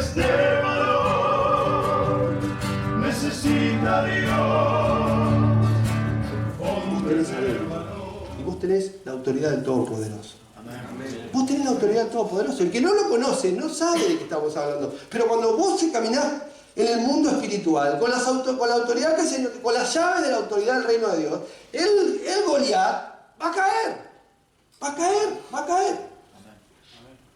este varón necesita a Dios. Y vos tenés la autoridad del Todopoderoso. Vos tenés la autoridad del Todopoderoso. El que no lo conoce no sabe de qué estamos hablando. Pero cuando vos caminás en el mundo espiritual, con la autoridad con las llaves de la autoridad del reino de Dios, el Goliat va a caer. Va a caer, va a caer.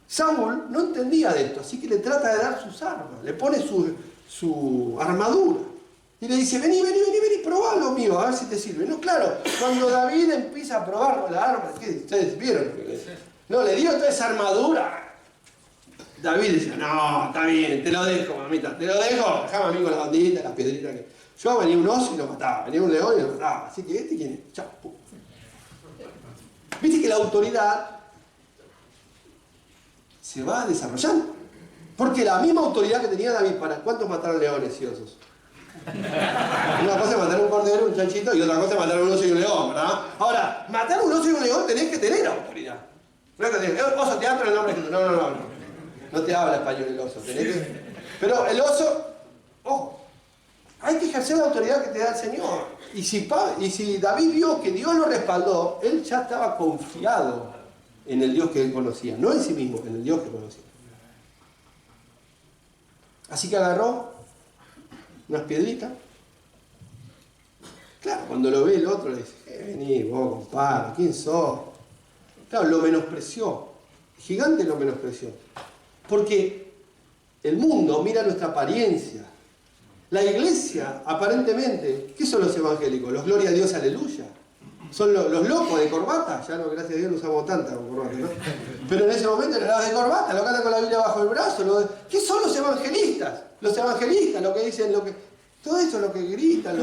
Saúl no entendía de esto, así que le trata de dar sus armas, le pone su armadura. Y le dice, vení, probá lo mío, a ver si te sirve. No, claro, cuando David empieza a probar con la arma, ¿qué? ¿Ustedes vieron? No, le dio toda esa armadura. David decía, no, está bien, te lo dejo, mamita, te lo dejo. Dejame a mí con las banditas, las piedritas. Yo venía un oso y lo mataba, venía un león y lo mataba. Así que ¿este quién es? Chao. Viste que la autoridad se va desarrollando. Porque la misma autoridad que tenía David, ¿para cuántos mataron leones y osos? Una cosa es matar un cordero, un chanchito, y otra cosa es matar un oso y un león, ¿verdad? Ahora, matar un oso y un león tenés que tener autoridad. No es que tenés, oso, te hablo en el nombre de Jesús. No. No te habla español el oso. Pero el oso, ojo, hay que ejercer la autoridad que te da el Señor. Y si David vio que Dios lo respaldó, él ya estaba confiado en el Dios que él conocía. No en sí mismo, en el Dios que conocía. Así que agarró unas piedritas. Claro, cuando lo ve el otro le dice, vení vos, compadre, ¿quién sos? Claro, lo menospreció. El gigante lo menospreció. Porque el mundo mira nuestra apariencia. La iglesia, aparentemente, ¿qué son los evangélicos? Los gloria a Dios, aleluya. Son los locos de corbata. Ya no, gracias a Dios no usamos tanta corbata, ¿no? Pero en ese momento eran los de corbata, lo que andan con la Biblia bajo el brazo. ¿Qué son los evangelistas? Los evangelistas, lo que dicen, todo eso, lo que gritan,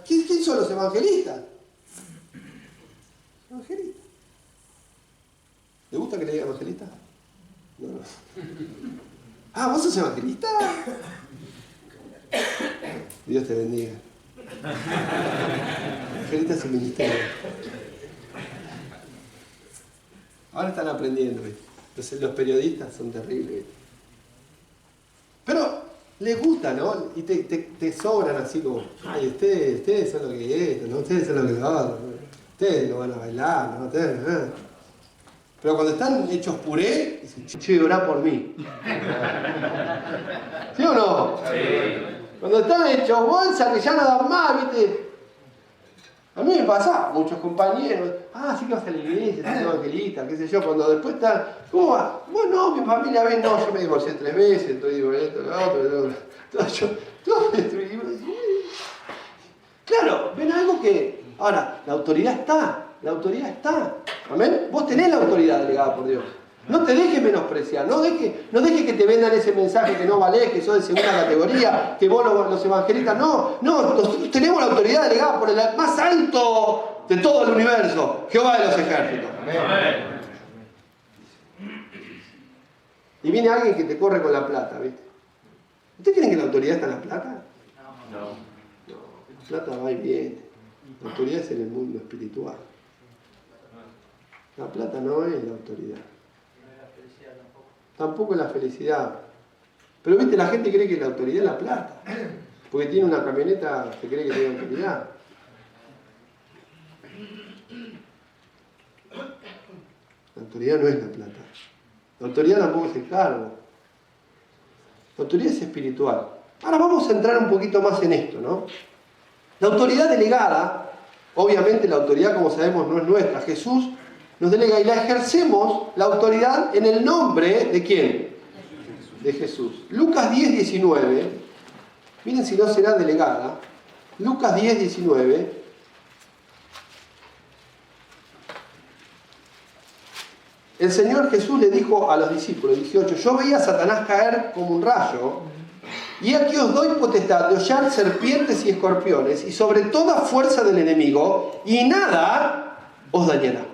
¿Quién son los evangelistas? Evangelistas. ¿Le gusta que le diga evangelista? No. Ah, ¿vos sos evangelista? Dios te bendiga. Evangelista es el ministerio. Ahora están aprendiendo, ¿viste? Los periodistas son terribles, ¿viste? Pero les gusta, ¿no? Y te sobran así como, ay, ustedes son lo que es esto, ¿no? Ustedes son lo que es otro, ¿no? Ustedes no van a bailar, ¿no? Ustedes, ¿no? Pero cuando están hechos puré, dicen, che, orá por mí. ¿Sí o no? Sí. Cuando están hechos bolsa, que ya no dan más, ¿viste? A mí me pasa, muchos compañeros, sí que vas a la iglesia, sos evangelista, qué sé yo, cuando después están, ¿cómo va? Bueno, mi familia ve, no, yo me divorcié 3 veces, estoy digo esto, lo otro, todo destruido. Claro, ven algo que, ahora, la autoridad está. ¿Amén? Vos tenés la autoridad delegada por Dios. No te dejes menospreciar, no dejes que te vendan ese mensaje que no valés, que sos de segunda categoría, que vos los evangelistas, no, nosotros tenemos la autoridad delegada por el más alto de todo el universo, Jehová de los ejércitos. Amén. Y viene alguien que te corre con la plata, ¿viste? ¿Ustedes creen que la autoridad está en la plata? No, la plata va y viene. La autoridad es en el mundo espiritual. La plata no es la autoridad. Tampoco es la felicidad. Pero viste, la gente cree que la autoridad es la plata. Porque tiene una camioneta, se cree que tiene autoridad. La autoridad no es la plata. La autoridad tampoco es el cargo. La autoridad es espiritual. Ahora vamos a entrar un poquito más en esto, ¿no? La autoridad delegada, obviamente la autoridad, como sabemos, no es nuestra. Jesús nos delega y la ejercemos, la autoridad, en el nombre ¿de quién? De Jesús. Lucas 10:19, miren si no será delegada. Lucas 10:19. El Señor Jesús le dijo a los discípulos, 18, yo veía a Satanás caer como un rayo, y aquí os doy potestad de hollar serpientes y escorpiones, y sobre toda fuerza del enemigo, y nada os dañará.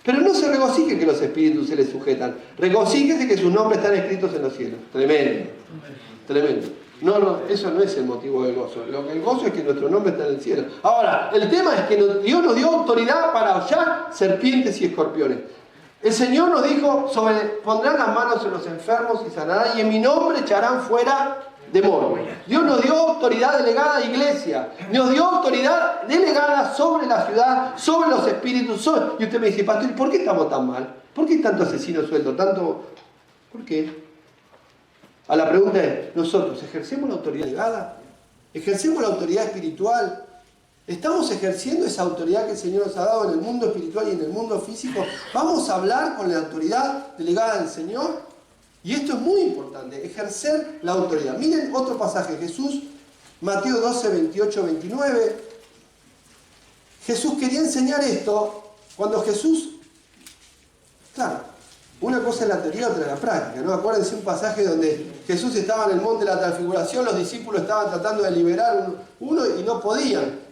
Pero no se regocijen que los espíritus se les sujetan. Regocíjense que sus nombres están escritos en los cielos. Tremendo. Tremendo. No, eso no es el motivo del gozo. El gozo es que nuestro nombre está en el cielo. Ahora, el tema es que Dios nos dio autoridad para hollar serpientes y escorpiones. El Señor nos dijo, pondrán las manos en los enfermos y sanarán, y en mi nombre echarán fuera demonios. Dios nos dio autoridad delegada a iglesia, nos dio autoridad delegada sobre la ciudad, sobre los espíritus. Y usted me dice, pastor, ¿y por qué estamos tan mal? ¿Por qué tanto asesino suelto? ¿Por qué? A la pregunta es, ¿nosotros ejercemos la autoridad delegada? ¿Ejercemos la autoridad espiritual? ¿Estamos ejerciendo esa autoridad que el Señor nos ha dado en el mundo espiritual y en el mundo físico? ¿Vamos a hablar con la autoridad delegada del Señor? Y esto es muy importante, ejercer la autoridad. Miren otro pasaje, Jesús, Mateo 12, 28, 29. Jesús quería enseñar esto cuando Jesús, claro, una cosa es la teoría, otra es la práctica, ¿no? Acuérdense un pasaje donde Jesús estaba en el monte de la transfiguración, los discípulos estaban tratando de liberar uno y no podían.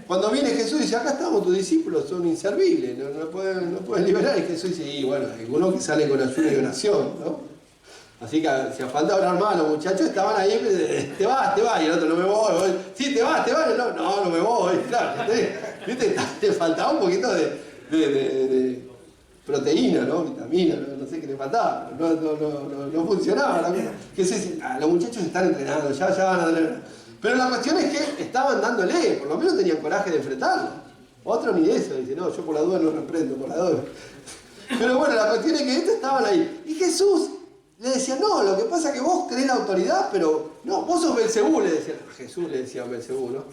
Cuando viene Jesús y dice, acá estamos, tus discípulos son inservibles, no pueden liberar. Y Jesús dice, y bueno, algunos que salen con ayuno y oración, ¿no? Así que si falta orar más, los muchachos estaban ahí, te vas, y el otro, no me voy. Sí, te vas, no me voy. Claro, ¿viste? Te faltaba un poquito de proteína, ¿no? Vitamina, no sé qué le faltaba. No funcionaba la cosa. Los muchachos están entrenando, ya van a entrenar. Pero la cuestión es que estaban dándole, por lo menos tenían coraje de enfrentarlo. Otro ni eso, dice, no, yo por la duda no reprendo, por la duda. Pero bueno, la cuestión es que estos estaban ahí. Y Jesús le decía, no, lo que pasa es que vos tenés la autoridad, pero no, vos sos Belcebú, le decía. Jesús le decía a Belcebú, ¿no?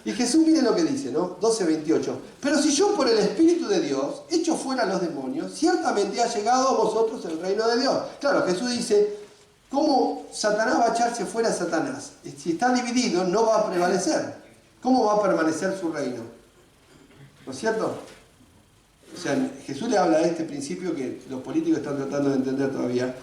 Y Jesús miren lo que dice, ¿no? 12:28. Pero si yo por el Espíritu de Dios echo fuera a los demonios, ciertamente ha llegado a vosotros el reino de Dios. Claro, Jesús dice, ¿cómo Satanás va a echarse fuera a Satanás? Si está dividido, no va a prevalecer. ¿Cómo va a permanecer su reino? ¿No es cierto? O sea, Jesús le habla de este principio que los políticos están tratando de entender todavía.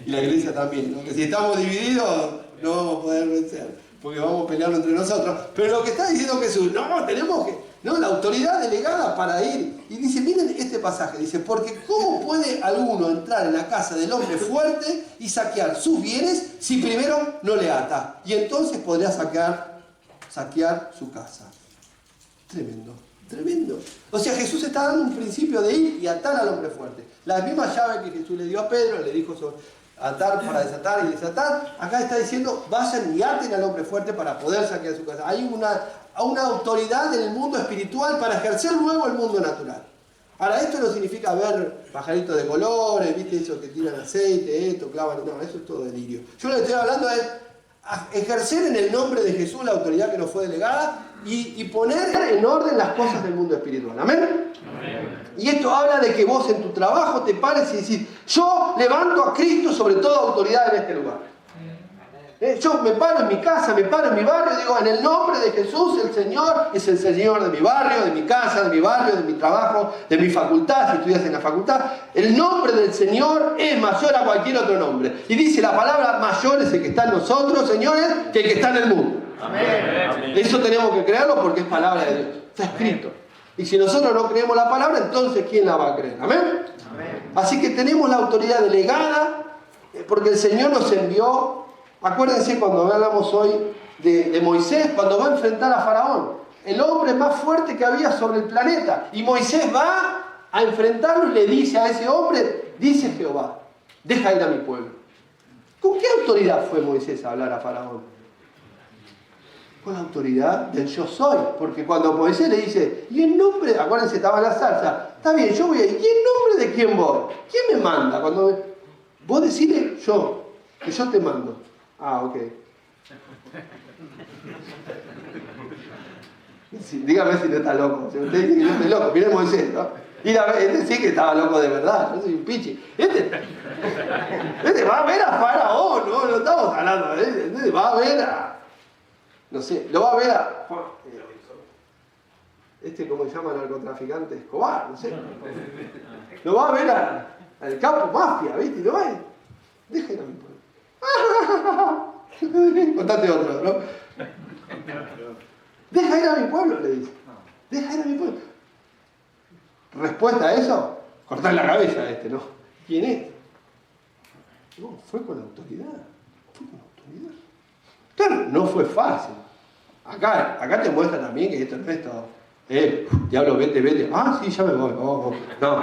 Y la iglesia también, ¿no? Que si estamos divididos, no vamos a poder vencer, porque vamos a pelearlo entre nosotros. Pero lo que está diciendo Jesús, no, tenemos que, no, la autoridad delegada para ir. Y dice, miren este pasaje, dice, porque ¿cómo puede alguno entrar en la casa del hombre fuerte y saquear sus bienes si primero no le ata? Y entonces podría saquear su casa. Tremendo. Tremendo. O sea, Jesús está dando un principio de ir y atar al hombre fuerte. La misma llave que Jesús le dio a Pedro, le dijo sobre atar para desatar y desatar, acá está diciendo, vayan y aten al hombre fuerte para poder saquear su casa. Hay una autoridad en el mundo espiritual para ejercer luego el mundo natural. Ahora, esto no significa ver pajaritos de colores, viste, esos que tiran aceite, esto, clavan, no, eso es todo delirio. Yo lo que estoy hablando es ejercer en el nombre de Jesús la autoridad que nos fue delegada y poner en orden las cosas del mundo espiritual. ¿Amén? Amén. Y esto habla de que vos en tu trabajo te pares y decís, yo levanto a Cristo sobre toda autoridad en este lugar. Yo me paro en mi casa, me paro en mi barrio y digo, en el nombre de Jesús, el Señor es el Señor de mi barrio, de mi casa, de mi barrio, de mi trabajo, de mi facultad, si estudias en la facultad. El nombre del Señor es mayor a cualquier otro nombre. Y dice la palabra, mayor es el que está en nosotros, señores, que el que está en el mundo. Amén. Eso tenemos que creerlo porque es palabra de Dios. Está escrito. Y si nosotros no creemos la palabra, entonces ¿quién la va a creer? ¿Amén? Amén. Así que tenemos la autoridad delegada porque el Señor nos envió. Acuérdense cuando hablamos hoy de Moisés, cuando va a enfrentar a Faraón, el hombre más fuerte que había sobre el planeta. Y Moisés va a enfrentarlo y le dice a ese hombre, dice Jehová, deja ir a mi pueblo. ¿Con qué autoridad fue Moisés a hablar a Faraón? Con la autoridad del yo soy. Porque cuando Moisés le dice, y en nombre, acuérdense, estaba en la salsa, está bien, yo voy a ir, ¿y en nombre de quién voy? ¿Quién me manda? Vos decile yo, que yo te mando. Ah, ok. Sí, dígame si no está loco. Si usted dice que yo estoy loco, miren Moisés, ¿no? Y este sí que estaba loco de verdad, yo soy un pichi. Este va a ver a Faraón, no estamos hablando de él. Este va a ver a, no sé, lo va a ver a, ¿cómo se llama el narcotraficante? Escobar, no sé. Lo va a ver al capo mafia, ¿viste? Y lo va a ver. Déjenlo a mi pueblo. Contate otro, ¿no? Deja ir a mi pueblo, le dice. Deja ir a mi pueblo. Respuesta a eso, cortar la cabeza a este, ¿no? ¿Quién es? No, fue con autoridad. Fue con autoridad. Claro, no fue fácil. Acá te muestra también que esto no es todo. Diablo, vete. Ah, sí, ya me voy. No.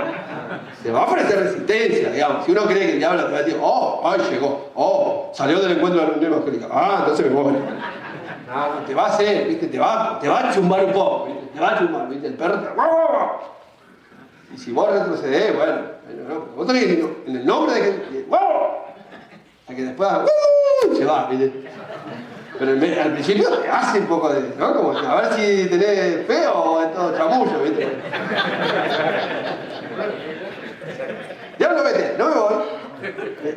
Se va a ofrecer resistencia, digamos. Si uno cree que el diablo te va a decir, ay, llegó. Salió del encuentro de la reunión evangélica. Entonces me voy. No, te va a hacer, ¿viste? Te va a chumbar un poco, ¿viste? Te va a chumbar, ¿viste? El perro te... Y si vos retrocedés, bueno, vos tenés que decir, en el nombre de que... A que después se va, ¿viste? Pero al principio te hace un poco de... ¿no? Como a ver si tenés fe o es todo chamullo, ¿viste? Diablo, vete, no me voy.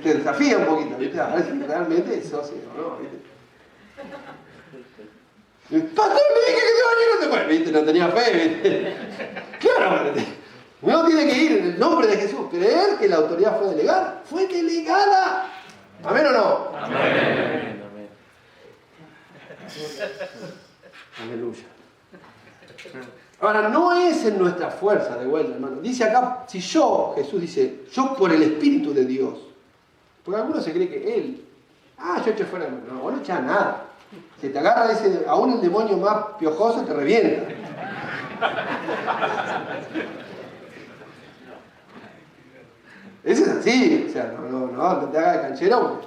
Te desafía un poquito, ¿viste? A ver si realmente sos así, ¿no? ¿Viste? Pastor, le dije que te iba a ir, no te fue, ¿viste? No tenía fe, ¿viste? Claro, uno tiene que ir en el nombre de Jesús, creer que la autoridad fue delegada. ¡Fue delegada! ¿Amén o no? Amén. Aleluya. Ahora, no es en nuestra fuerza, de vuelta, hermano. Dice acá, Jesús dice, yo por el Espíritu de Dios. Porque algunos se cree que Él, yo eché fuera, no, vos no echás nada. Si te agarra aún el demonio más piojoso te revienta. Eso es así, o sea, no te hagas de canchero.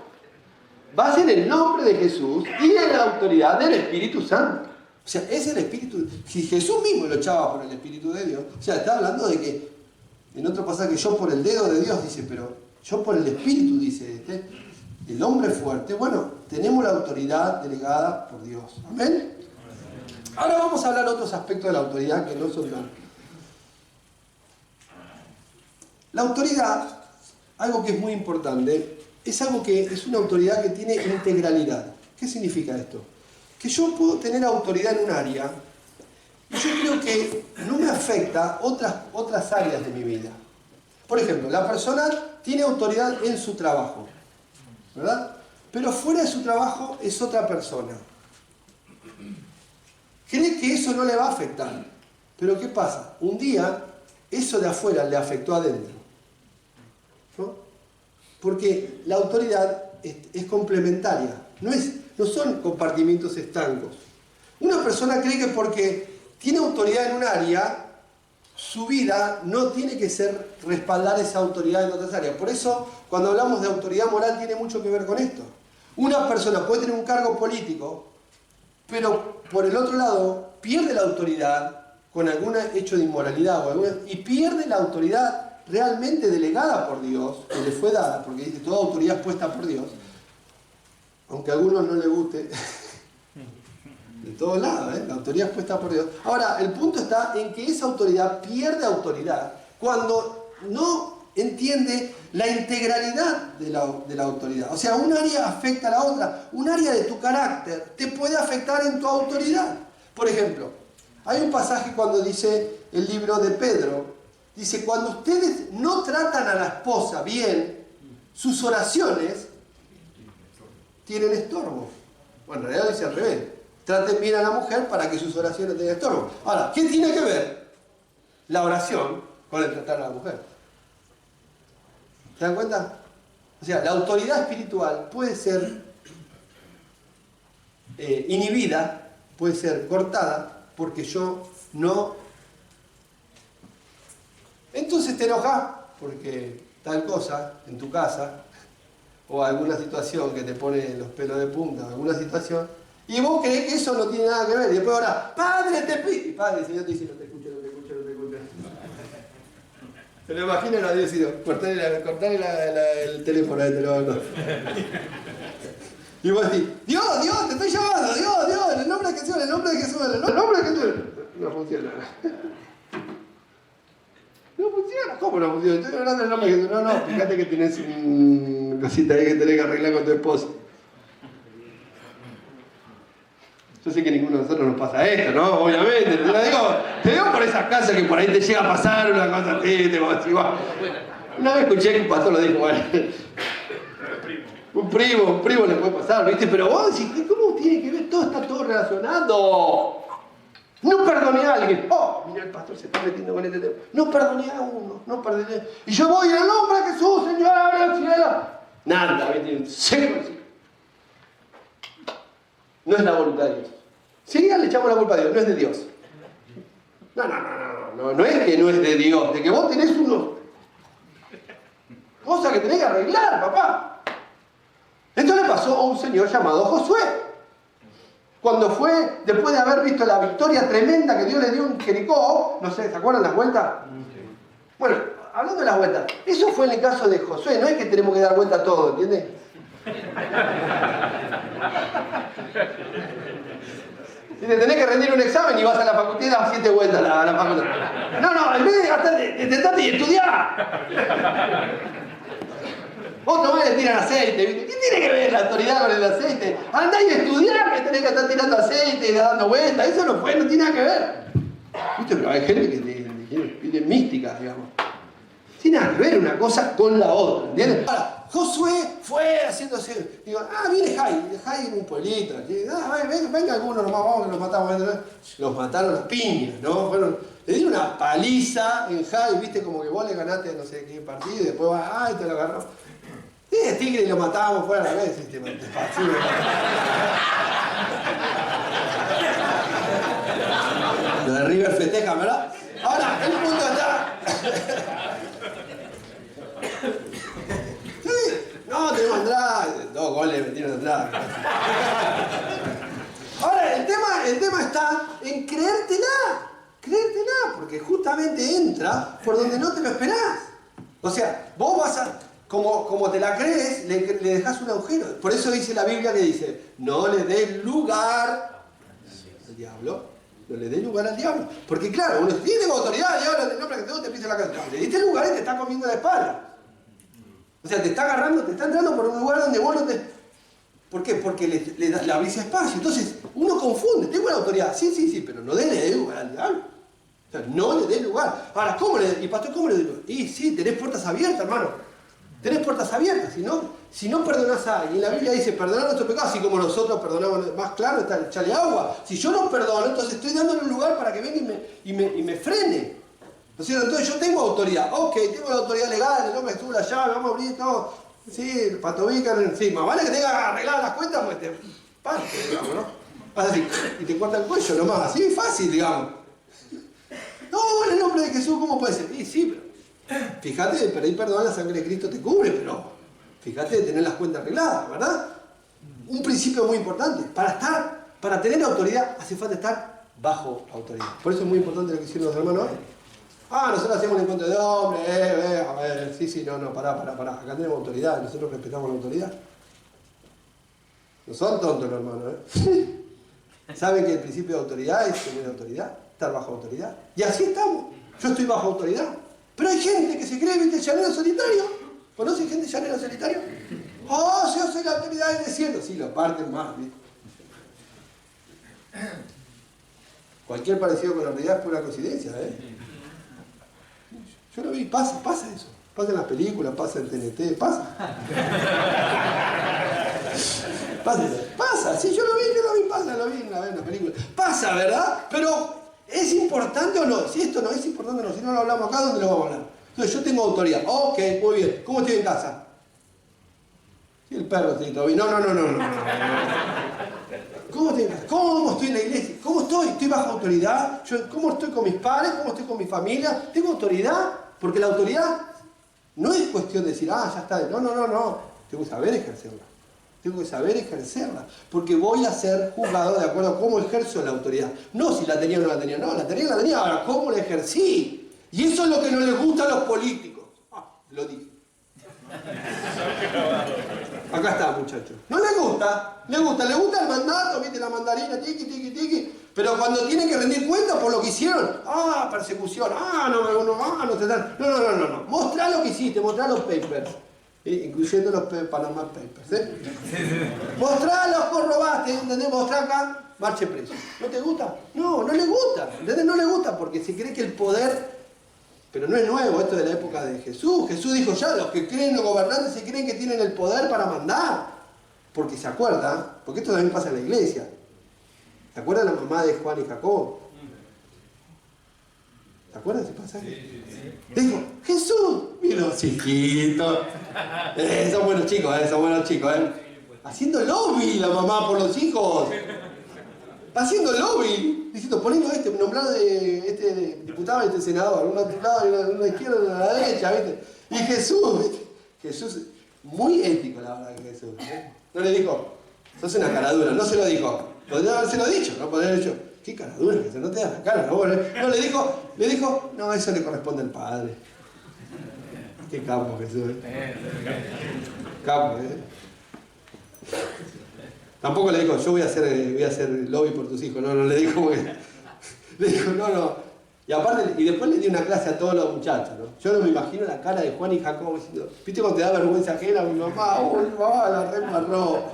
Va a ser en nombre de Jesús y en la autoridad del Espíritu Santo. O sea, es el Espíritu. Si Jesús mismo lo echaba por el Espíritu de Dios, o sea, está hablando de que, en otro pasaje, yo por el dedo de Dios, dice, pero yo por el Espíritu, dice el hombre fuerte. Bueno, tenemos la autoridad delegada por Dios. ¿Amén? Ahora vamos a hablar de otros aspectos de la autoridad que no son tan... La autoridad, algo que es muy importante, es algo que es una autoridad que tiene integralidad. ¿Qué significa esto? Que yo puedo tener autoridad en un área y yo creo que no me afecta otras áreas de mi vida. Por ejemplo, la persona tiene autoridad en su trabajo, ¿verdad? Pero fuera de su trabajo es otra persona. Cree que eso no le va a afectar. Pero ¿qué pasa? Un día eso de afuera le afectó adentro, ¿no? Porque la autoridad es complementaria, no son compartimientos estancos. Una persona cree que porque tiene autoridad en un área, su vida no tiene que ser respaldar esa autoridad en otras áreas. Por eso, cuando hablamos de autoridad moral, tiene mucho que ver con esto. Una persona puede tener un cargo político, pero por el otro lado pierde la autoridad con algún hecho de inmoralidad y pierde la autoridad realmente delegada por Dios, que le fue dada, porque dice toda autoridad es puesta por Dios, aunque a algunos no les guste, de todos lados, la autoridad es puesta por Dios. Ahora, el punto está en que esa autoridad pierde autoridad cuando no entiende la integralidad de la autoridad. O sea, un área afecta a la otra, un área de tu carácter te puede afectar en tu autoridad. Por ejemplo, hay un pasaje cuando dice el libro de Pedro, dice, cuando ustedes no tratan a la esposa bien, sus oraciones tienen estorbo. Bueno, en realidad dice al revés. Traten bien a la mujer para que sus oraciones tengan estorbo. Ahora, ¿qué tiene que ver la oración con el tratar a la mujer? ¿Se dan cuenta? O sea, la autoridad espiritual puede ser inhibida, puede ser cortada, porque yo no... Entonces te enojas porque tal cosa en tu casa, o alguna situación que te pone los pelos de punta, alguna situación, y vos creés que eso no tiene nada que ver, y después ahora, Padre, te pido, y Padre, el Señor te dice, no te escucho. Se lo imaginan a Dios y cortarle el teléfono, te lo mando. Y vos decís, Dios, te estoy llamando, Dios, en el nombre de Jesús, en el nombre de Jesús, en el nombre de Jesús. No funciona. No funciona. ¿Cómo no funciona? Estoy hablando en el nombre de Jesús. No, fíjate que tienes una cosita ahí que tenés que arreglar con tu esposo. Yo sé que ninguno de nosotros nos pasa esto, ¿no? Obviamente. Te digo por esas casas que por ahí te llega a pasar una cosa así, Una vez escuché que un pastor lo dijo, bueno, un primo le puede pasar, ¿viste? Pero vos decís, ¿cómo tiene que ver? Está todo relacionado. No perdoné a alguien. Mira, el pastor se está metiendo con este tema. No perdoné a uno, no perdoné. Y yo voy en el nombre de Jesús, Señor, abre el cielo. Nada, ¿viste? Seco. No es la voluntad de Dios. Sí, le echamos la culpa a Dios, no es de Dios. No es que no es de Dios, de que vos tenés cosas que tenés que arreglar, papá. Esto le pasó a un señor llamado Josué. Cuando fue, después de haber visto la victoria tremenda que Dios le dio en Jericó, no sé, ¿se acuerdan las vueltas? Bueno, hablando de las vueltas, eso fue en el caso de Josué, no es que tenemos que dar vuelta a todo, ¿entiendes? Si te tenés que rendir un examen y vas a la facultad y das 7 vueltas a la facultad. No, en vez de gastar, sentate y estudiar. Otro más le tiran aceite, ¿viste? ¿Qué tiene que ver la autoridad con el aceite? Andá y estudiar, que tenés que estar tirando aceite y dando vueltas, eso no tiene nada que ver. ¿Viste? Pero hay gente que tiene místicas, digamos. Tiene nada que ver una cosa con la otra, ¿entiendes? Ahora, Josué fue haciéndose, digo, viene Jai en un pueblito, venga algunos nomás, vamos que los matamos. Los mataron a piñas, ¿no? Le dieron una paliza en Jai, viste, como que vos le ganaste no sé qué partido y después vas, te lo agarró. Sí, tigre y lo matábamos fuera de la vez, Lo de River festeja, ¿verdad? Ahora, el punto está. No, tenemos Andrade, 2 goles metieron Andrade. Ahora, el tema está en creértela, porque justamente entra por donde no te lo esperás. O sea, vos vas a, como te la crees, le dejás un agujero. Por eso dice la Biblia que dice, no le des lugar al diablo. No le des lugar al diablo. Porque claro, uno dice, tengo autoridad, diablo, no, para que te pise la cabeza. Le diste lugar y te está comiendo la espalda. O sea, te está agarrando, te está entrando por un lugar donde vos no te... ¿Por qué? Porque le abrís espacio. Entonces, uno confunde. Tengo la autoridad. Sí, pero no le des lugar al diablo. O sea, no le des lugar. Ahora, ¿cómo le des? Y pastor, ¿cómo le des lugar? Y sí, tenés puertas abiertas, hermano. Tenés puertas abiertas. Si no perdonás a alguien, la Biblia dice, perdonar nuestros pecados, así como nosotros perdonamos, más claro está echarle agua. Si yo no perdono, entonces estoy dándole un lugar para que venga y me frene. ¿No es cierto? Entonces yo tengo autoridad. Ok, tengo la autoridad legal, el hombre estuvo la llave, vamos a abrir todo. Sí, patobican encima. Vale que tengas arregladas las cuentas, pues te parte, digamos, ¿no? Vas así, y te corta el cuello nomás. Así fácil, digamos. No, en el nombre de Jesús, ¿cómo puede ser? Sí, pero fíjate de pedir perdón, la sangre de Cristo te cubre, pero fíjate de tener las cuentas arregladas, ¿verdad? Un principio muy importante. Para tener autoridad, hace falta estar bajo autoridad. Por eso es muy importante lo que hicieron los hermanos hoy. Nosotros hacemos un encuentro de hombres, a ver, sí, no, pará. Acá tenemos autoridad, nosotros respetamos la autoridad. No son tontos los hermanos, ¿eh? Saben que el principio de autoridad es tener autoridad, estar bajo autoridad. Y así estamos. Yo estoy bajo autoridad. Pero hay gente que se cree, ¿viste? Llanero solitario. ¿Conocen gente llanero solitario? Yo soy la autoridad del desierto. Sí, lo parten más, ¿viste? Cualquier parecido con la realidad es pura coincidencia, ¿eh? Yo lo vi, pasa eso. Pasa en las películas, pasa en TNT, pasa. Pasa, sí, yo lo vi, pasa, lo vi una vez en la película. Pasa, ¿verdad? Pero, ¿es importante o no? Si esto no es importante o no, si no lo hablamos acá, ¿dónde lo vamos a hablar? Entonces, yo tengo autoridad. Ok, muy bien. ¿Cómo estoy en casa? Sí, el perro está todo bien. No. ¿Cómo estoy en casa? ¿Cómo estoy en la iglesia? ¿Cómo estoy? ¿Estoy bajo autoridad? ¿Cómo estoy con mis padres? ¿Cómo estoy con mi familia? ¿Tengo autoridad? Porque la autoridad no es cuestión de decir, ya está. No. Tengo que saber ejercerla. Porque voy a ser juzgado de acuerdo a cómo ejerzo la autoridad. No si la tenía o no la tenía. No, la tenía. Ahora, ¿cómo la ejercí? Y eso es lo que no les gusta a los políticos. Lo dije. Acá está, muchachos. No le gusta el mandato, viste la mandarina, tiqui. Pero cuando tienen que rendir cuentas por lo que hicieron, persecución, no te dan. No. Mostrá lo que hiciste, mostrá los papers. Incluyendo los Panama Papers, Mostrá los que robaste, ¿entendés? Mostrá acá, marche preso. ¿No te gusta? No le gusta, ¿entendés? No le gusta porque se cree que el poder. Pero no es nuevo esto de la época de Jesús. Jesús dijo ya, los que creen los gobernantes se creen que tienen el poder para mandar. Porque se acuerdan, porque esto también pasa en la iglesia. ¿Se acuerdan la mamá de Juan y Jacob? ¿Se acuerdan ese pasaje? Sí. Dijo, Jesús, mira, chiquito. Son buenos chicos, Haciendo lobby la mamá por los hijos. haciendo lobby, diciendo, poniendo nombrado de diputado, senador, uno a un lado, uno a la izquierda, uno a la derecha, ¿viste? Y Jesús, ¿viste? Jesús, muy ético la verdad que Jesús. No le dijo, sos una caradura, no se lo dijo. Podría habérselo dicho, no podría haber dicho, qué caradura, Jesús, no te das la cara, no, no le dijo, no, eso le corresponde al Padre. Qué capo Jesús, capo, Tampoco le dijo, yo voy a hacer lobby por tus hijos, no le dijo, le dijo, no. Y aparte, y después le dio una clase a todos los muchachos, ¿no? Yo no me imagino la cara de Juan y Jacobo diciendo, ¿viste cuando te da vergüenza ajena? Mi mamá, la reembarró.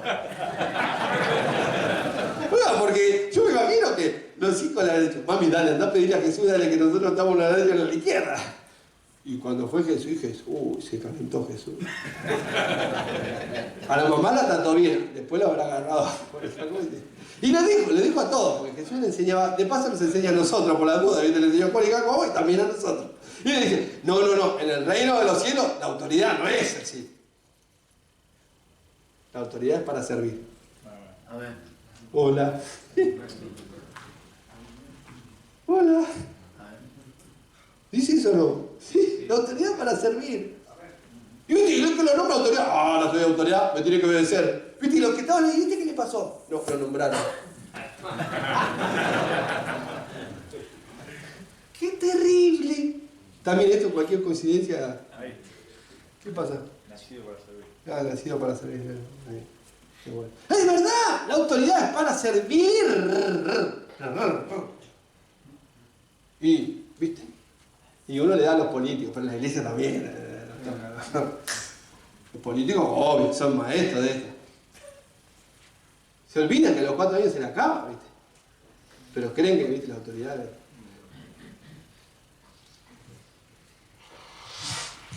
Bueno, porque yo me imagino que los hijos le han dicho, mami, dale, anda a pedirle a Jesús, dale que nosotros estamos a la derecha y a la izquierda. Y cuando fue Jesús, se calentó Jesús. A la mamá la trató bien, después la habrá agarrado por esa cosa. Y le dijo a todos, porque Jesús le enseñaba, de paso nos enseña a nosotros por la duda, ¿viste? Le enseñó a Juan y Jacobo y también a nosotros. Y le dije, no, en el reino de los cielos la autoridad no es así. La autoridad es para servir. Amén. Hola. Hola. ¿Dice eso o no? Sí, la autoridad es para servir. Y viste, y que lo nombra autoridad. Ah, no soy autoridad, me tiene que obedecer. Viste, y los que estaban ahí, ¿viste qué le pasó? No, lo nombraron. ¡Qué terrible! También esto, cualquier coincidencia. ¿Qué pasa? Nacido para servir. Ah, nacido para servir. Qué bueno. ¡Es verdad! La autoridad es para servir. Y, ¿viste? Y uno le da a los políticos, pero en la iglesia también. Los políticos, obvio, son maestros de esto. Se olvidan que a los 4 años se le acaba, ¿viste? Pero creen que, ¿viste? La autoridad.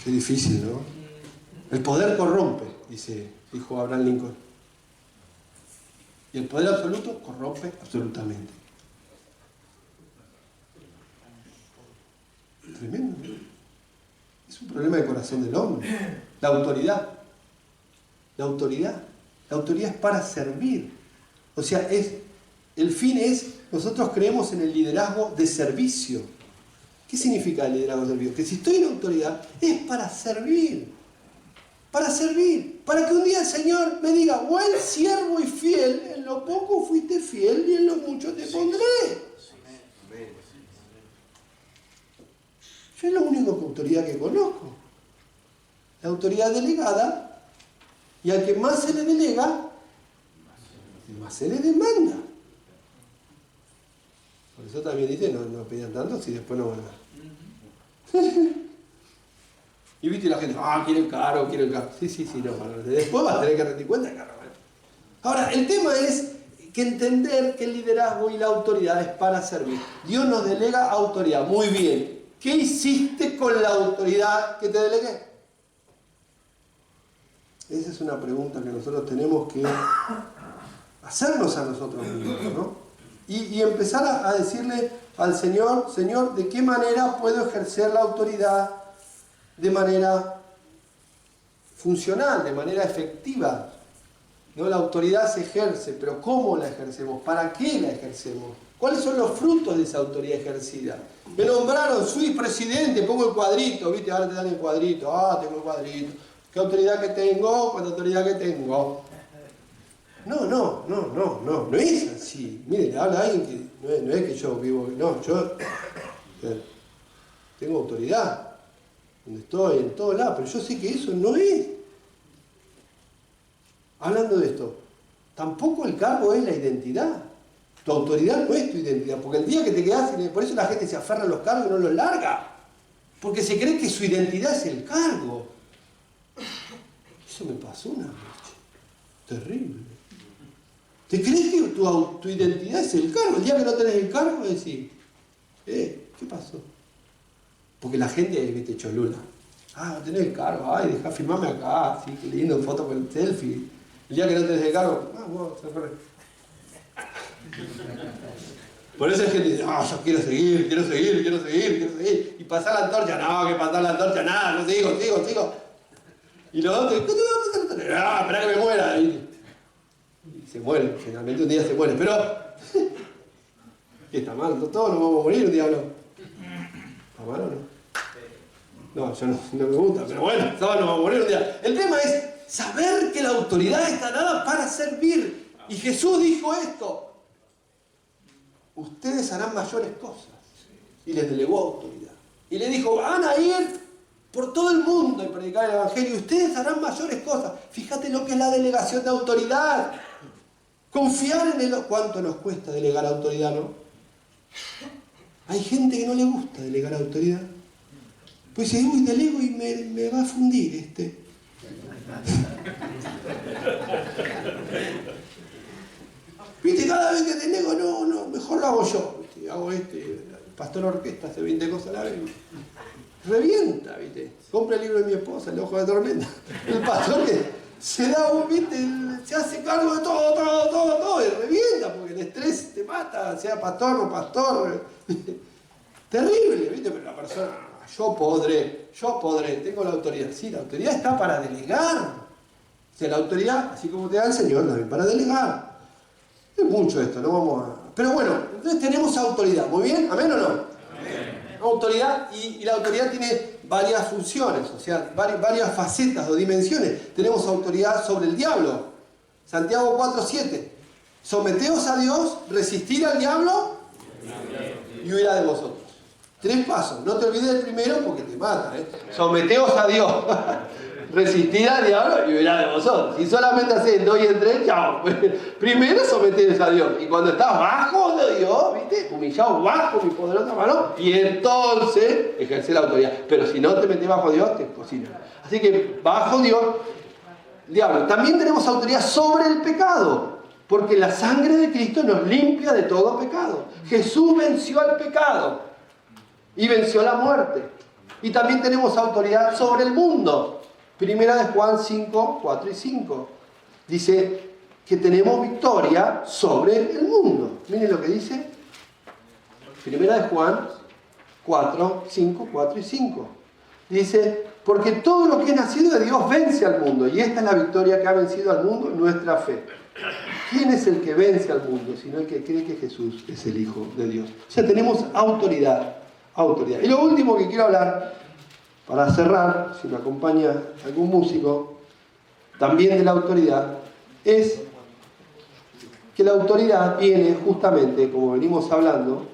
Qué difícil, ¿no? El poder corrompe, dijo Abraham Lincoln. Y el poder absoluto corrompe absolutamente. Tremendo, ¿no? Es un problema de corazón del hombre. La autoridad es para servir. O sea, el fin es, nosotros creemos en el liderazgo de servicio. ¿Qué significa el liderazgo de servicio? Que si estoy en autoridad es para servir. Para servir. Para que un día el Señor me diga, buen siervo y fiel, en lo poco fuiste fiel y en lo mucho te pondré. Yo es la única autoridad que conozco. La autoridad delegada, y al que más se le delega, más se le demanda. Por eso también dice, no pidan tanto si después no van a... Y viste la gente, quieren caro. Sí, no, después vas a tener que rendir cuenta de caro. Ahora, el tema es que entender que el liderazgo y la autoridad es para servir. Dios nos delega autoridad, muy bien. ¿Qué hiciste con la autoridad que te delegué? Esa es una pregunta que nosotros tenemos que hacernos a nosotros mismos, ¿no? Y empezar a decirle al Señor, Señor, ¿de qué manera puedo ejercer la autoridad de manera funcional, de manera efectiva? ¿No? La autoridad se ejerce, pero ¿cómo la ejercemos? ¿Para qué la ejercemos? ¿Cuáles son los frutos de esa autoridad ejercida? Me nombraron, soy presidente, pongo el cuadrito, ¿viste? Ahora te dan el cuadrito, tengo el cuadrito. ¿Qué autoridad que tengo? ¿Cuánta autoridad que tengo? No es así. Mire, le habla a alguien que no es que yo vivo, yo tengo autoridad, donde estoy, en todos lados, pero yo sé que eso no es. Hablando de esto, tampoco el cargo es la identidad. Tu autoridad no es tu identidad, porque el día que te quedas, por eso la gente se aferra a los cargos y no los larga, porque se cree que su identidad es el cargo. Eso me pasó una noche, terrible. ¿Te crees que tu identidad es el cargo? El día que no tenés el cargo, decís, ¿qué pasó? Porque la gente, viste, cholula. No tenés el cargo, dejá firmarme acá, sí, qué lindo, foto con el selfie. El día que no tenés el cargo, se fue. Por eso es que dice, yo quiero seguir. Y pasar la antorcha, que pasar la antorcha, nada, no sigo. Y los otros, esperá que me muera. Y se mueren, finalmente un día se mueren. Pero Y está mal, todos nos vamos a morir un día, ¿no? ¿Está mal o no? No, yo no me gusta, pero bueno, todos nos vamos a morir un día. El tema es saber que la autoridad está dada para servir. Y Jesús dijo esto: ustedes harán mayores cosas. Y les delegó autoridad. Y le dijo: van a ir por todo el mundo y predicar el Evangelio. Y ustedes harán mayores cosas. Fíjate lo que es la delegación de autoridad. Confiar en él. ¿Cuánto nos cuesta delegar autoridad, no? Hay gente que no le gusta delegar autoridad. Pues dice: uy, delego y me va a fundir este. Viste, cada vez que delego, no, mejor lo hago yo. ¿Viste? Hago el pastor orquesta hace 20 cosas a la vez. Revienta, ¿viste? Compra el libro de mi esposa, El ojo de tormenta. El pastor que se da ¿viste? Se hace cargo de todo, y revienta, porque el estrés te mata, sea pastor o pastor. Terrible, ¿viste? Pero la persona, yo podré, tengo la autoridad. Sí, la autoridad está para delegar. O sea, la autoridad, así como te da el Señor, también para delegar. Es mucho esto, no vamos a... Pero bueno, entonces tenemos autoridad, ¿muy bien? ¿Amén o no? Amén. Autoridad, y la autoridad tiene varias funciones, o sea, varias facetas o dimensiones. Tenemos autoridad sobre el diablo. Santiago 4:7. Someteos a Dios, resistir al diablo y huirá de vosotros. 3 pasos. No te olvides del primero porque te mata. Someteos a Dios. Resistir al diablo y huirá de vosotros. Si solamente haces 2 y el 3, chao. Primero someteos a Dios. Y cuando estás bajo de Dios, ¿viste? Humillado bajo mi poderosa mano, y entonces ejercer la autoridad. Pero si no te metes bajo Dios, es imposible. Así que bajo Dios, diablo. También tenemos autoridad sobre el pecado. Porque la sangre de Cristo nos limpia de todo pecado. Jesús venció al pecado y venció la muerte. Y también tenemos autoridad sobre el mundo. Primera de Juan 5, 4 y 5. Dice que tenemos victoria sobre el mundo. Miren lo que dice. Primera de Juan 4, 5, 4 y 5. Dice: porque todo lo que es nacido de Dios vence al mundo. Y esta es la victoria que ha vencido al mundo, nuestra fe. ¿Quién es el que vence al mundo? Sino el que cree que Jesús es el Hijo de Dios. O sea, tenemos autoridad. Y lo último que quiero hablar, para cerrar, si me acompaña algún músico, también de la autoridad, es que la autoridad viene justamente, como venimos hablando,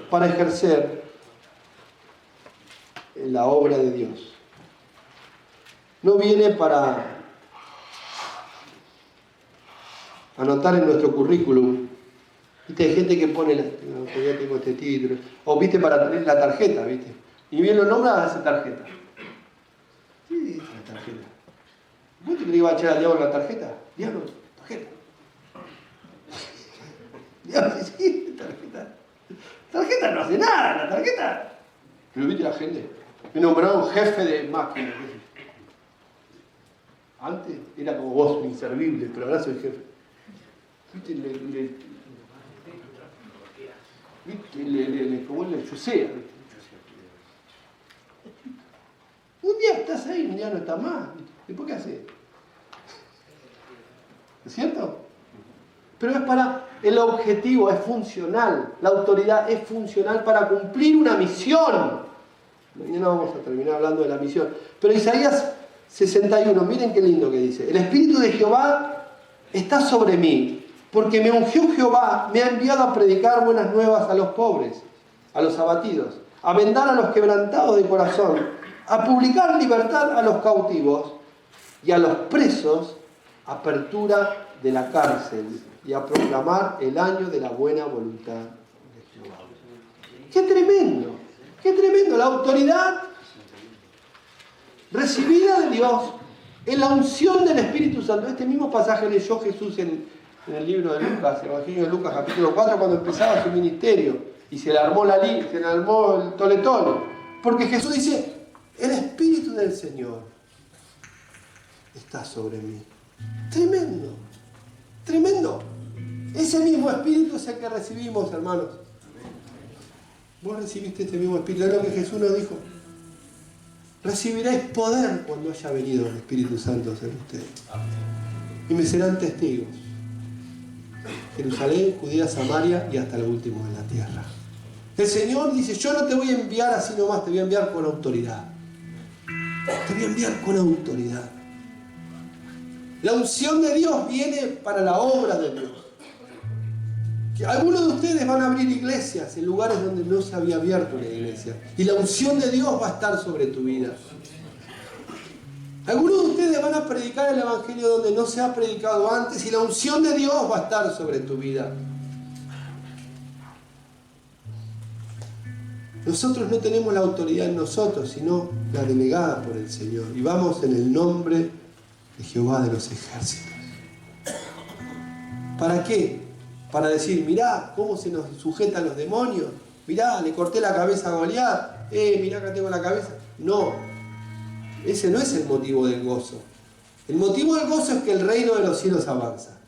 para ejercer la obra de Dios. No viene para anotar en nuestro currículum. ¿Viste? Hay gente que pone la autoridad, tengo este título, o viste, para tener la tarjeta, ¿viste? Y bien lo nombra, hace tarjeta. ¿Qué dice la tarjeta? ¿Vos te crees que iba a echar al diablo la tarjeta? Diablo, tarjeta. Diablo, sí, tarjeta. Tarjeta no hace nada, la tarjeta. Pero viste la gente. Me nombraron jefe de máquina. Antes era como vos, inservible, pero ahora soy jefe. Viste, como le chusea. Un día estás ahí, un día no estás más. ¿Y por qué haces? ¿Es cierto? Pero es para... El objetivo es funcional. La autoridad es funcional para cumplir una misión. Mañana vamos a terminar hablando de la misión. Pero Isaías 61, miren qué lindo que dice. El Espíritu de Jehová está sobre mí, porque me ungió Jehová, me ha enviado a predicar buenas nuevas a los pobres, a los abatidos, a vendar a los quebrantados de corazón, a publicar libertad a los cautivos y a los presos, apertura de la cárcel, y a proclamar el año de la buena voluntad de Jehová. ¡Qué tremendo! ¡Qué tremendo! La autoridad recibida de Dios en la unción del Espíritu Santo. Este mismo pasaje leyó Jesús en el libro de Lucas, el Evangelio de Lucas, capítulo 4, cuando empezaba su ministerio. Y se le armó se le armó el tole-tole. Porque Jesús dice: el Espíritu del Señor está sobre mí. Tremendo, tremendo. Ese mismo Espíritu es el que recibimos, hermanos. Vos recibiste este mismo Espíritu. Es lo que Jesús nos dijo. Recibiréis poder cuando haya venido el Espíritu Santo sobre ustedes. Y me serán testigos. Jerusalén, Judea, Samaria y hasta lo último de la tierra. El Señor dice, yo no te voy a enviar así nomás, te voy a enviar con autoridad. Te voy a enviar con autoridad. La unción de Dios viene para la obra de Dios. Que algunos de ustedes van a abrir iglesias en lugares donde no se había abierto una iglesia. Y la unción de Dios va a estar sobre tu vida. Algunos de ustedes van a predicar el Evangelio donde no se ha predicado antes y la unción de Dios va a estar sobre tu vida. Nosotros no tenemos la autoridad en nosotros, sino la delegada por el Señor. Y vamos en el nombre de Jehová de los ejércitos. ¿Para qué? Para decir, mirá cómo se nos sujetan los demonios. Mirá, le corté la cabeza a Goliat. Mirá acá tengo la cabeza. No, ese no es el motivo del gozo. El motivo del gozo es que el reino de los cielos avanza.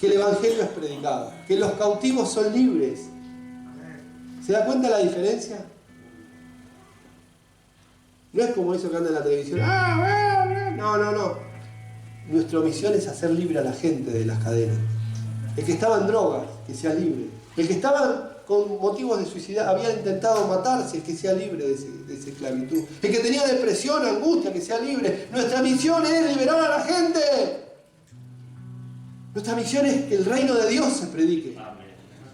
Que el Evangelio es predicado. Que los cautivos son libres. ¿Se da cuenta la diferencia? No es como eso que anda en la televisión. No. Nuestra misión es hacer libre a la gente de las cadenas. El que estaba en drogas, que sea libre. El que estaba con motivos de suicidio, había intentado matarse, que sea libre de esa esclavitud. El que tenía depresión, angustia, que sea libre. Nuestra misión es liberar a la gente. Nuestra misión es que el reino de Dios se predique.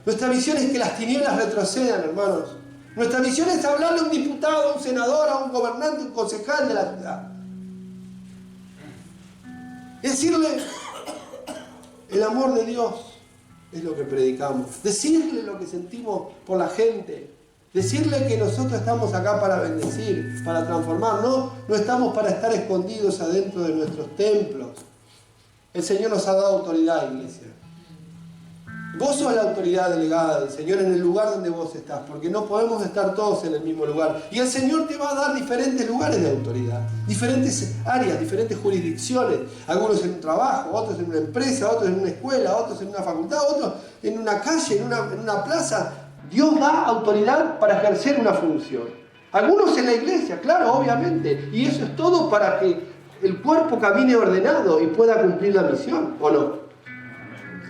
Nuestra misión es que las tinieblas retrocedan, hermanos. Nuestra misión es hablarle a un diputado, a un senador, a un gobernante, a un concejal de la ciudad. Decirle, el amor de Dios es lo que predicamos. Decirle lo que sentimos por la gente. Decirle que nosotros estamos acá para bendecir, para transformar. No estamos para estar escondidos adentro de nuestros templos. El Señor nos ha dado autoridad, iglesia. Vos sos la autoridad delegada del Señor en el lugar donde vos estás, porque no podemos estar todos en el mismo lugar. Y el Señor te va a dar diferentes lugares de autoridad, diferentes áreas, diferentes jurisdicciones. Algunos en un trabajo, otros en una empresa, otros en una escuela, otros en una facultad, otros en una calle, en una plaza. Dios da autoridad para ejercer una función. Algunos en la iglesia, claro, obviamente. Y eso es todo para que el cuerpo camine ordenado y pueda cumplir la misión, ¿o no?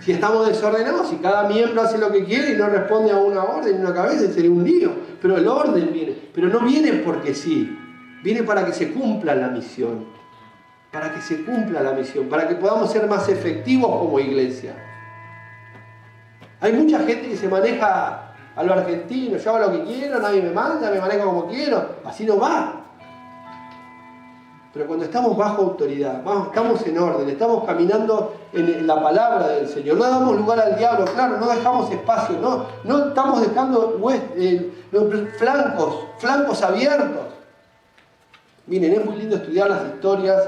Si estamos desordenados, si cada miembro hace lo que quiere y no responde a una orden en una cabeza, sería un lío. Pero el orden viene. Pero no viene porque sí. Viene para que se cumpla la misión. Para que se cumpla la misión. Para que podamos ser más efectivos como iglesia. Hay mucha gente que se maneja a lo argentino. Yo hago lo que quiero, nadie me manda, me manejo como quiero. Así no va. Pero cuando estamos bajo autoridad, estamos en orden, estamos caminando en la palabra del Señor, no damos lugar al diablo, claro, no dejamos espacio, no estamos dejando flancos abiertos. Miren, es muy lindo estudiar las historias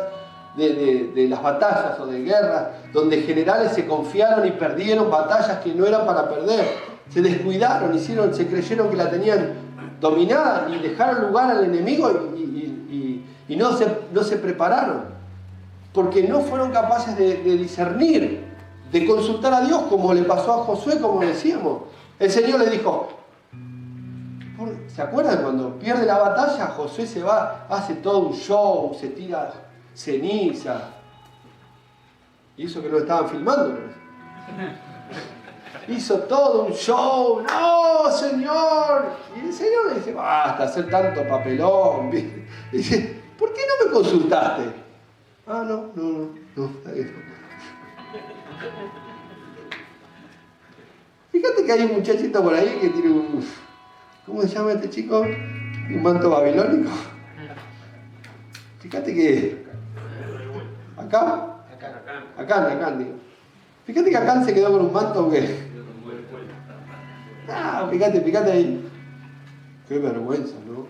de las batallas o de guerras, donde generales se confiaron y perdieron batallas que no eran para perder. Se descuidaron, se creyeron que la tenían dominada y dejaron lugar al enemigo y no se prepararon, porque no fueron capaces de discernir, de consultar a Dios, como le pasó a Josué, como decíamos. El Señor le dijo, ¿se acuerdan cuando pierde la batalla? Josué se va, hace todo un show, se tira ceniza, y eso que no estaban filmando, ¿no? Hizo todo un show. ¡No, Señor! Y el Señor le dice, basta hacer tanto papelón. Y dice, ¿por qué no me consultaste? No. Fíjate que hay un muchachito por ahí que tiene un... ¿Cómo se llama este chico? Un manto babilónico. Fíjate que... Acá, digo. Fíjate que Acán se quedó con un manto que... Fíjate ahí. Qué vergüenza, ¿no?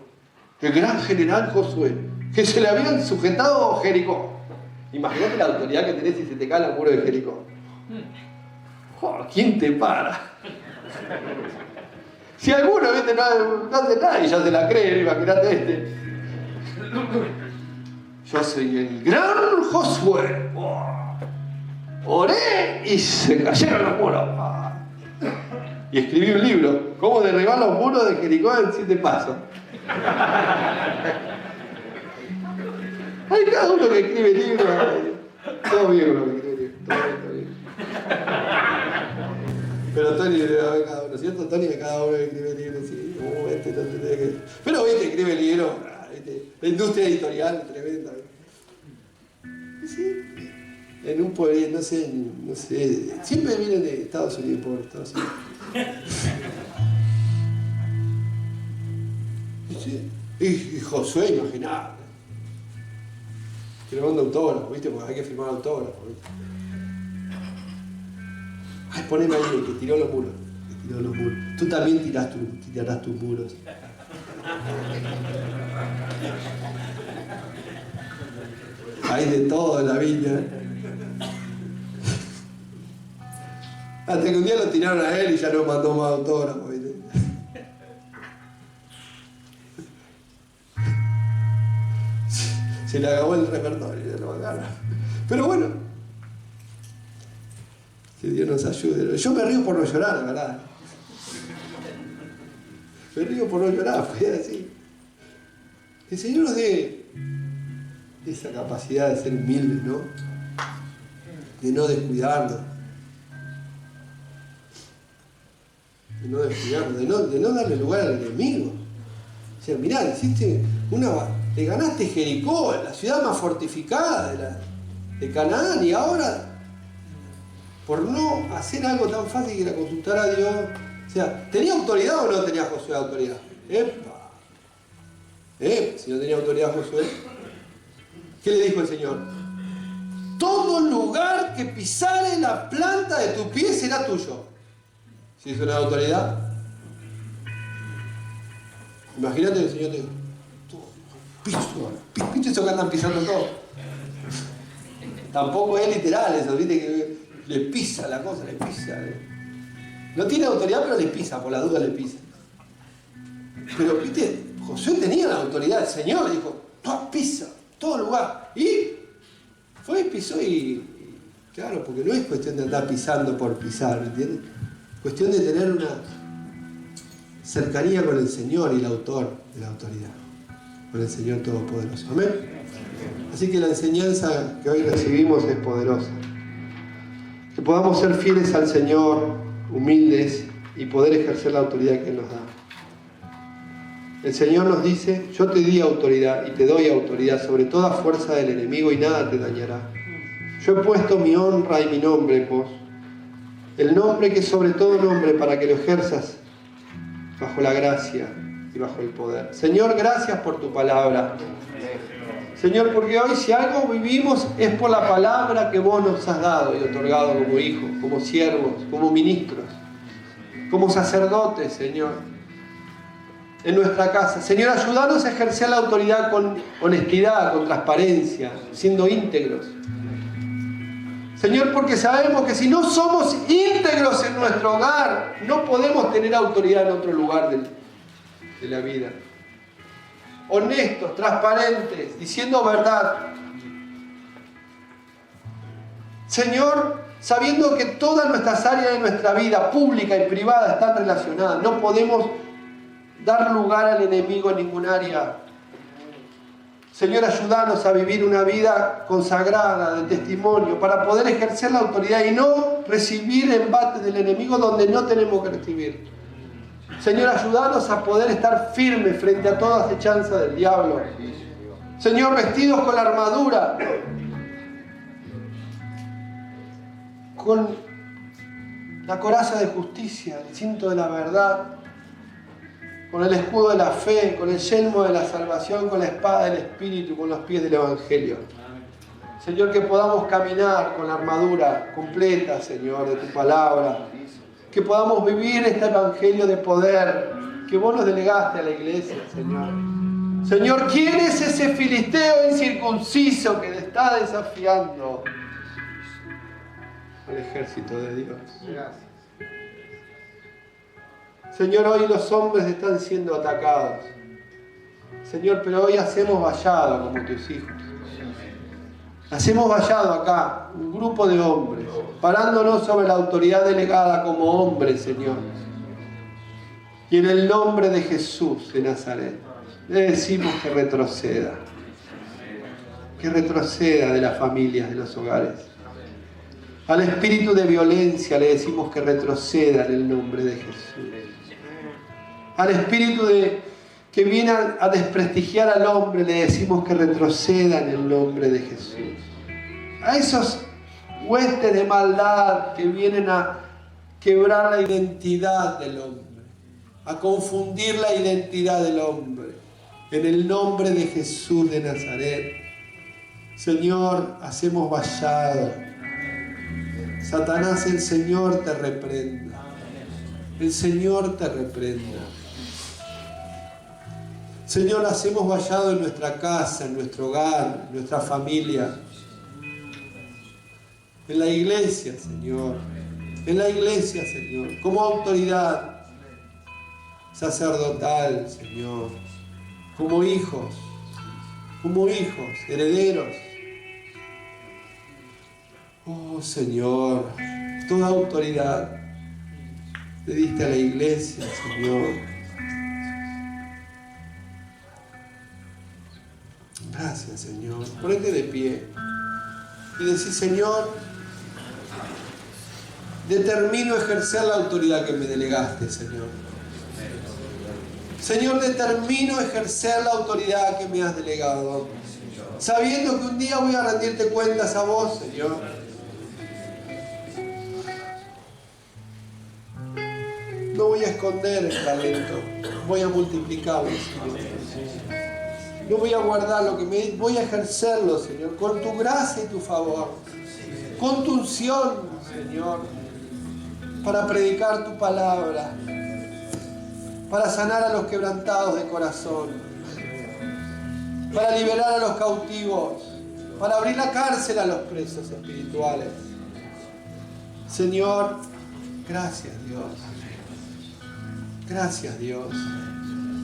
El gran general Josué, que se le habían sujetado a Jericó. Imagínate la autoridad que tenés si se te cae el muro de Jericó. ¿Quién te para? Si alguno, ¿viste? No hace nada y ya se la cree, imagínate este. Yo soy el gran Josué. Oré y se cayeron los muros. Y escribí un libro, cómo derribar los muros de Jericó en 7 pasos. Hay cada uno que escribe libros. Todo bien lo que escribe libros. Todo bien. Pero Tony le va a ver cada uno, ¿cierto? Tony a cada uno escribe libros, sí. Este no tenía que... Pero viste, escribe libros, la industria editorial tremenda. Sí. En un pueblo, no sé, siempre vienen de Estados Unidos, por Estados Unidos. Y Josué, imaginate. Que le manda autógrafo, ¿viste? Porque hay que firmar autógrafo, ¿viste? Ay, poneme ahí el que tiró los muros. Tú también tirarás tus muros. Hay de todo en la viña. Hasta que un día lo tiraron a él y ya no mandó más autógrafo, ¿viste? Se le acabó el repertorio de la bacana. Pero bueno, que Dios nos ayude. Yo me río por no llorar, la verdad. Me río por no llorar, fue así. Que el Señor nos dé esa capacidad de ser humildes, ¿no? De no descuidarnos. De no darle lugar al enemigo. O sea, mirá, le ganaste Jericó, la ciudad más fortificada de Canaán, y ahora, por no hacer algo tan fácil que era consultar a Dios, o sea, ¿tenía autoridad o no tenía Josué autoridad? Si no tenía autoridad Josué, ¿qué le dijo el Señor? Todo lugar que pisare la planta de tu pie será tuyo. Si eso no es autoridad, imagínate que el Señor te dijo, piso eso que andan pisando todo. Tampoco es literal eso, viste que le pisa la cosa, le pisa. No tiene autoridad, pero le pisa, por la duda le pisa. Pero viste, Josué tenía la autoridad, el Señor le dijo, pisa, todo lugar. Y fue y pisó y claro, porque no es cuestión de andar pisando por pisar, ¿me entiendes? Cuestión de tener una cercanía con el Señor y el autor de la autoridad, con el Señor Todopoderoso. Amén. Así que la enseñanza que hoy recibimos es poderosa. Que podamos ser fieles al Señor, humildes y poder ejercer la autoridad que Él nos da. El Señor nos dice, yo te di autoridad y te doy autoridad sobre toda fuerza del enemigo y nada te dañará. Yo he puesto mi honra y mi nombre en vos. El nombre que es sobre todo nombre para que lo ejerzas bajo la gracia y bajo el poder. Señor, gracias por tu palabra. Señor, porque hoy si algo vivimos es por la palabra que vos nos has dado y otorgado como hijos, como siervos, como ministros, como sacerdotes, Señor, en nuestra casa. Señor, ayúdanos a ejercer la autoridad con honestidad, con transparencia, siendo íntegros. Señor, porque sabemos que si no somos íntegros en nuestro hogar, no podemos tener autoridad en otro lugar de la vida. Honestos, transparentes, diciendo verdad. Señor, sabiendo que todas nuestras áreas de nuestra vida, pública y privada, están relacionadas, no podemos dar lugar al enemigo en ningún área. Señor, ayúdanos a vivir una vida consagrada de testimonio para poder ejercer la autoridad y no recibir embates del enemigo donde no tenemos que recibir. Señor, ayúdanos a poder estar firmes frente a toda acechanza del diablo. Señor, vestidos con la armadura, con la coraza de justicia, el cinto de la verdad, con el escudo de la fe, con el yelmo de la salvación, con la espada del Espíritu, con los pies del Evangelio. Señor, que podamos caminar con la armadura completa, Señor, de tu palabra. Que podamos vivir este Evangelio de poder que vos nos delegaste a la iglesia, Señor. Señor, ¿quién es ese filisteo incircunciso que está desafiando al ejército de Dios? Gracias. Señor, hoy los hombres están siendo atacados. Señor, pero hoy hacemos vallado como tus hijos. Hacemos vallado acá, un grupo de hombres, parándonos sobre la autoridad delegada como hombres, Señor. Y en el nombre de Jesús de Nazaret, le decimos que retroceda. Que retroceda de las familias, de los hogares. Al espíritu de violencia le decimos que retroceda en el nombre de Jesús. Al espíritu que viene a desprestigiar al hombre le decimos que retroceda en el nombre de Jesús. A esos huestes de maldad que vienen a quebrar la identidad del hombre, a confundir la identidad del hombre, en el nombre de Jesús de Nazaret, Señor, hacemos vallado. Satanás, el Señor te reprenda. El Señor te reprenda. Señor, hacemos vallado en nuestra casa, en nuestro hogar, en nuestra familia, en la iglesia, Señor. En la iglesia, Señor, como autoridad sacerdotal, Señor, como hijos, herederos. Oh, Señor, toda autoridad le diste a la iglesia, Señor. Gracias, Señor. Ponete de pie y decir, Señor, determino ejercer la autoridad que me delegaste, Señor. Señor, determino ejercer la autoridad que me has delegado, sabiendo que un día voy a rendirte cuentas a vos, Señor. No voy a esconder el talento, voy a multiplicarlo, Señor. No voy a guardar lo que me dices, voy a ejercerlo, Señor, con tu gracia y tu favor, con tu unción, Señor, para predicar tu palabra, para sanar a los quebrantados de corazón, para liberar a los cautivos, para abrir la cárcel a los presos espirituales. Señor, gracias, Dios. Gracias, Dios.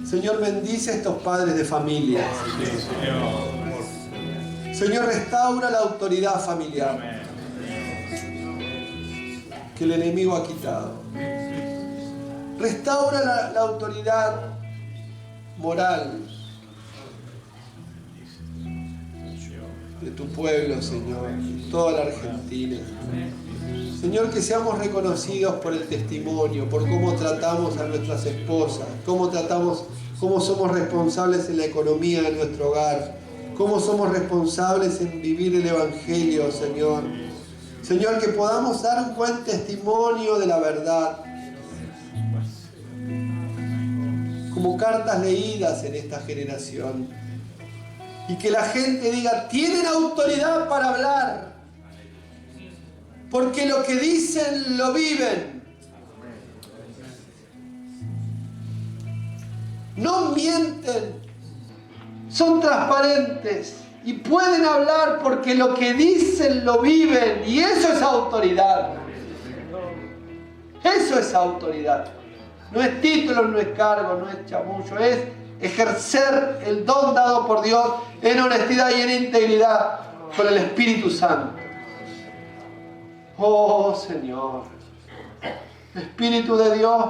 Señor, bendice a estos padres de familia. Señor, restaura la autoridad familiar que el enemigo ha quitado. Restaura la autoridad moral de tu pueblo, Señor, toda la Argentina. Señor, que seamos reconocidos por el testimonio, por cómo tratamos a nuestras esposas, cómo somos responsables en la economía de nuestro hogar, cómo somos responsables en vivir el Evangelio, Señor. Señor, que podamos dar un buen testimonio de la verdad, como cartas leídas en esta generación, y que la gente diga, tienen autoridad para hablar, porque lo que dicen lo viven. No mienten, son transparentes y pueden hablar porque lo que dicen lo viven, y eso es autoridad. Eso es autoridad. No es título, no es cargo, no es chamullo, es ejercer el don dado por Dios en honestidad y en integridad con el Espíritu Santo. Oh, Señor, Espíritu de Dios,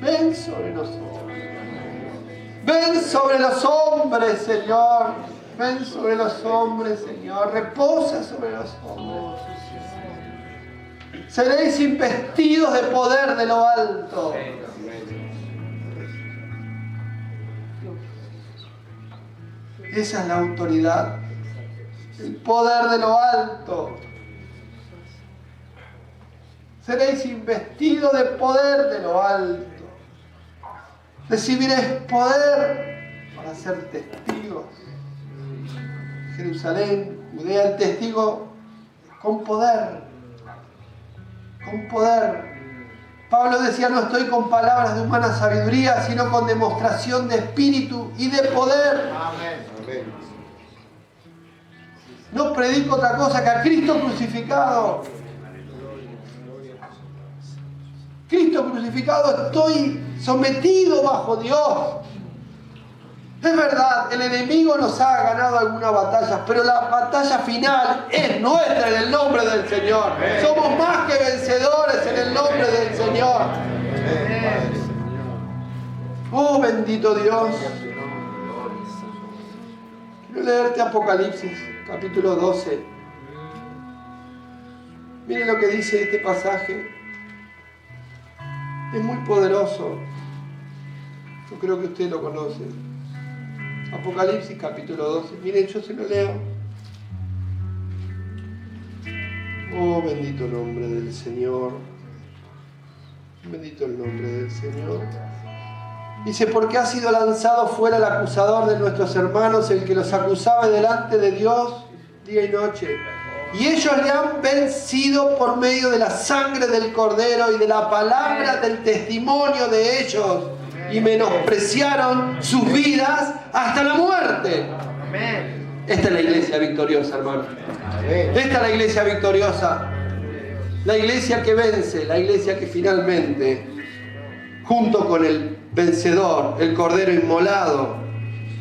ven sobre nosotros. Ven sobre los hombres, Señor. Ven sobre los hombres, Señor. Reposa sobre los hombres. Seréis investidos de poder de lo alto. Esa es la autoridad. El poder de lo alto. Seréis investidos de poder de lo alto. Recibiréis poder para ser testigos. Jerusalén, Judea, el testigo con poder. Con poder. Pablo decía, no estoy con palabras de humana sabiduría, sino con demostración de espíritu y de poder. Amén. No predico otra cosa que a Cristo crucificado. Cristo crucificado, estoy sometido bajo Dios. Es verdad, el enemigo nos ha ganado algunas batallas, pero la batalla final es nuestra en el nombre del Señor. Somos más que vencedores en el nombre del Señor. Oh, bendito Dios. Quiero leerte Apocalipsis, capítulo 12. Miren lo que dice este pasaje. Es muy poderoso. Yo creo que usted lo conoce. Apocalipsis capítulo 12. Miren, yo se lo leo. Oh, bendito el nombre del Señor. Bendito el nombre del Señor. Dice, porque ha sido lanzado fuera el acusador de nuestros hermanos, el que los acusaba delante de Dios día y noche. Y ellos le han vencido por medio de la sangre del Cordero y de la palabra del testimonio de ellos. Y menospreciaron sus vidas hasta la muerte. Esta es la iglesia victoriosa, hermano. Esta es la iglesia victoriosa. La iglesia que vence, la iglesia que finalmente, junto con el vencedor, el Cordero inmolado,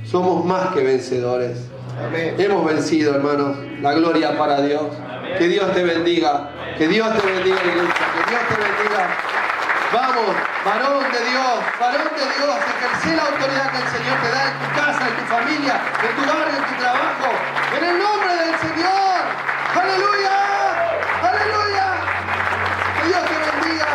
somos más que vencedores. Amén. Hemos vencido, hermanos. La gloria para Dios. Amén. Que Dios te bendiga. Que Dios te bendiga, iglesia. Que Dios te bendiga. Vamos, varón de Dios, ejerce la autoridad que el Señor te da en tu casa, en tu familia, en tu barrio, en tu trabajo. En el nombre del Señor. ¡Aleluya! ¡Aleluya! Que Dios te bendiga.